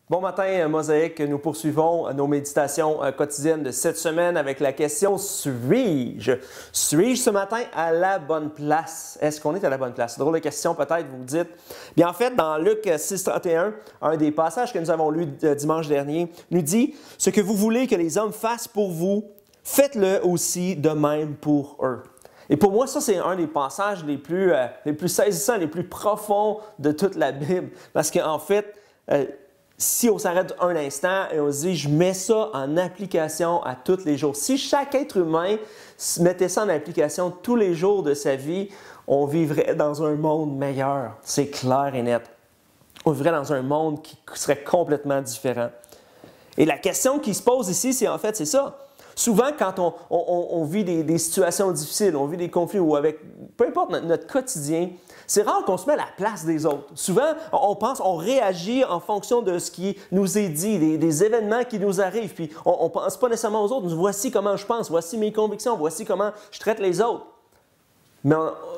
Bon matin, Mosaïque. Nous poursuivons nos méditations quotidiennes de cette semaine avec la question « Suis-je? Suis-je ce matin à la bonne place? » Est-ce qu'on est à la bonne place? Drôle de question peut-être, vous vous dites. Bien en fait, dans Luc 6,31, un des passages que nous avons lu dimanche dernier, nous dit « Ce que vous voulez que les hommes fassent pour vous, faites-le aussi de même pour eux. » Et pour moi, ça, c'est un des passages les plus saisissants, les plus profonds de toute la Bible. Parce qu'en fait, si on s'arrête un instant et on se dit, je mets ça en application à tous les jours. Si chaque être humain mettait ça en application tous les jours de sa vie, on vivrait dans un monde meilleur. C'est clair et net. On vivrait dans un monde qui serait complètement différent. Et la question qui se pose ici, c'est ça. Souvent, quand on vit des situations difficiles, on vit des conflits ou avec, peu importe notre quotidien, c'est rare qu'on se met à la place des autres. Souvent, on réagit en fonction de ce qui nous est dit, des événements qui nous arrivent, puis on ne pense pas nécessairement aux autres. Voici comment je pense, voici mes convictions, voici comment je traite les autres.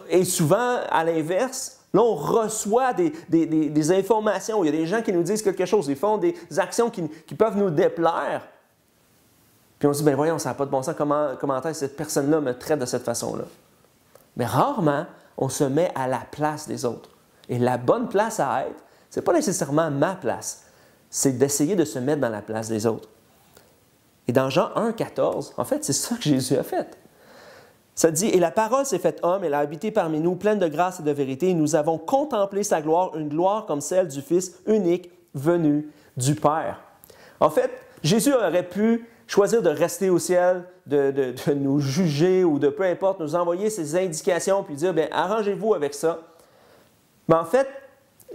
Et souvent, à l'inverse, là, on reçoit des informations. Il y a des gens qui nous disent quelque chose, ils font des actions qui peuvent nous déplaire. Puis on se dit, bien voyons, ça n'a pas de bon sens, comment est-ce que cette personne-là me traite de cette façon-là? Mais rarement, on se met à la place des autres. Et la bonne place à être, ce n'est pas nécessairement ma place, c'est d'essayer de se mettre dans la place des autres. Et dans Jean 1,14, en fait, c'est ça que Jésus a fait. Ça dit, « Et la parole s'est faite homme, elle a habité parmi nous, pleine de grâce et de vérité, et nous avons contemplé sa gloire, une gloire comme celle du Fils unique venu du Père. » En fait, Jésus aurait pu choisir de rester au ciel, de nous juger ou de peu importe, nous envoyer ses indications puis dire, bien, arrangez-vous avec ça. Mais en fait,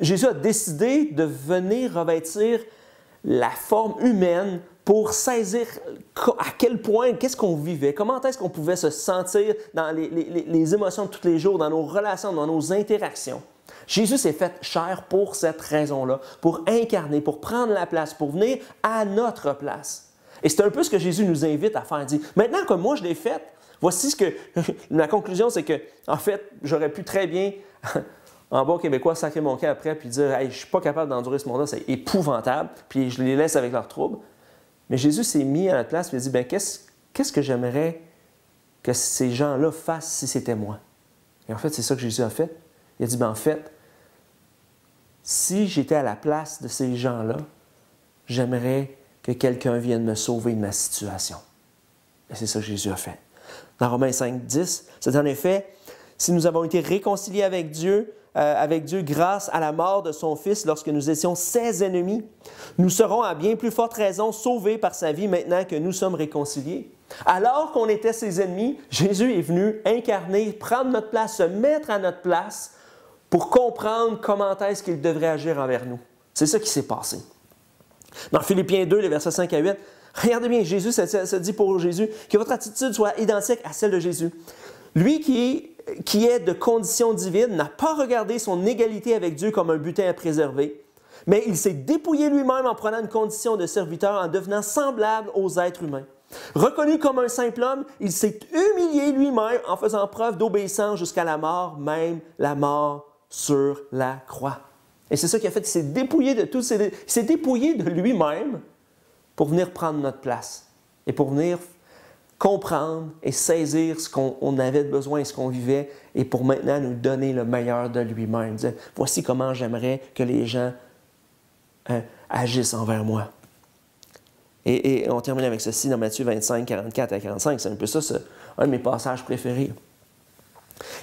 Jésus a décidé de venir revêtir la forme humaine pour saisir à quel point, qu'est-ce qu'on vivait, comment est-ce qu'on pouvait se sentir dans les émotions de tous les jours, dans nos relations, dans nos interactions. Jésus s'est fait chair pour cette raison-là, pour incarner, pour prendre la place, pour venir à notre place. Et c'est un peu ce que Jésus nous invite à faire. Il dit, maintenant que moi je l'ai fait, voici ce que... Ma conclusion, c'est que, en fait, j'aurais pu très bien, en bon québécois, sacrer mon camp après puis dire, hey, je ne suis pas capable d'endurer ce monde-là, c'est épouvantable, puis je les laisse avec leurs troubles. Mais Jésus s'est mis à notre place et il a dit, bien, qu'est-ce que j'aimerais que ces gens-là fassent si c'était moi? Et en fait, c'est ça que Jésus a fait. Il a dit, bien, en fait, si j'étais à la place de ces gens-là, j'aimerais que quelqu'un vienne me sauver de ma situation. Et c'est ça que Jésus a fait. Dans Romains 5, 10, c'est en effet, si nous avons été réconciliés avec Dieu grâce à la mort de son Fils lorsque nous étions ses ennemis, nous serons à bien plus forte raison sauvés par sa vie maintenant que nous sommes réconciliés. Alors qu'on était ses ennemis, Jésus est venu incarner, prendre notre place, se mettre à notre place pour comprendre comment est-ce qu'il devrait agir envers nous. C'est ça qui s'est passé. Dans Philippiens 2, les versets 5 à 8, regardez bien, Jésus, ça dit pour Jésus, que votre attitude soit identique à celle de Jésus. Lui qui est de condition divine n'a pas regardé son égalité avec Dieu comme un butin à préserver, mais il s'est dépouillé lui-même en prenant une condition de serviteur, en devenant semblable aux êtres humains. Reconnu comme un simple homme, il s'est humilié lui-même en faisant preuve d'obéissance jusqu'à la mort, même la mort sur la croix. Et c'est ça qu'il a fait, il s'est dépouillé de tout, il s'est dépouillé de lui-même pour venir prendre notre place et pour venir comprendre et saisir ce qu'on avait besoin et ce qu'on vivait et pour maintenant nous donner le meilleur de lui-même. Dire, voici comment j'aimerais que les gens agissent envers moi. Et on termine avec ceci dans Matthieu 25, 44 à 45. C'est un peu ça, un de mes passages préférés.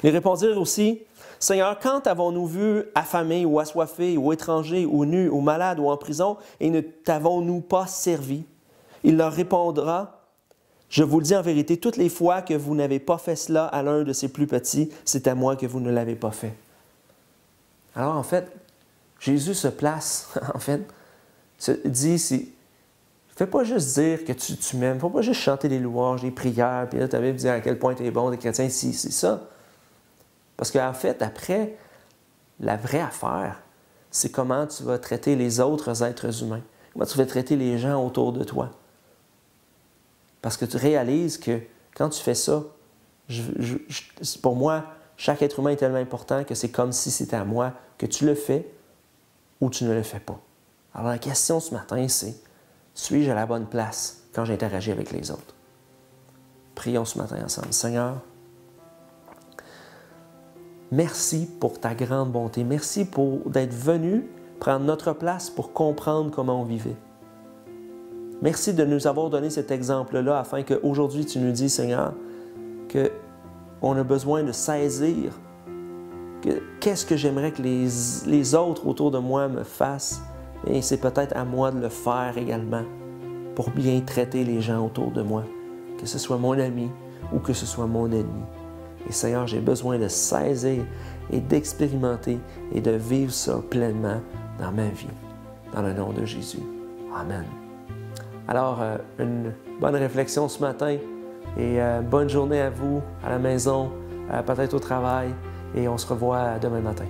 Ils répondirent aussi, « Seigneur, quand avons-nous vu affamé ou assoiffé ou étranger ou nu ou malade ou en prison et ne t'avons-nous pas servi? » Il leur répondra, « Je vous le dis en vérité, toutes les fois que vous n'avez pas fait cela à l'un de ces plus petits, c'est à moi que vous ne l'avez pas fait. » Alors en fait, Jésus se place, en fait, se dit, fais pas juste dire que tu m'aimes, fais pas juste chanter des louanges, des prières, puis là, tu avais dire à quel point tu es bon, des chrétiens, si, c'est ça. Parce qu'en fait, après, la vraie affaire, c'est comment tu vas traiter les autres êtres humains, comment tu vas traiter les gens autour de toi. Parce que tu réalises que quand tu fais ça, pour moi, chaque être humain est tellement important que c'est comme si c'était à moi que tu le fais ou tu ne le fais pas. Alors la question ce matin, c'est, suis-je à la bonne place quand j'interagis avec les autres? Prions ce matin ensemble. Seigneur, merci pour ta grande bonté. Merci d'être venu prendre notre place pour comprendre comment on vivait. Merci de nous avoir donné cet exemple-là afin qu'aujourd'hui tu nous dis, Seigneur, qu'on a besoin de saisir qu'est-ce que j'aimerais que les autres autour de moi me fassent. Et c'est peut-être à moi de le faire également pour bien traiter les gens autour de moi, que ce soit mon ami ou que ce soit mon ennemi. Et Seigneur, j'ai besoin de saisir et d'expérimenter et de vivre ça pleinement dans ma vie. Dans le nom de Jésus. Amen. Alors, une bonne réflexion ce matin et bonne journée à vous, à la maison, peut-être au travail, et on se revoit demain matin.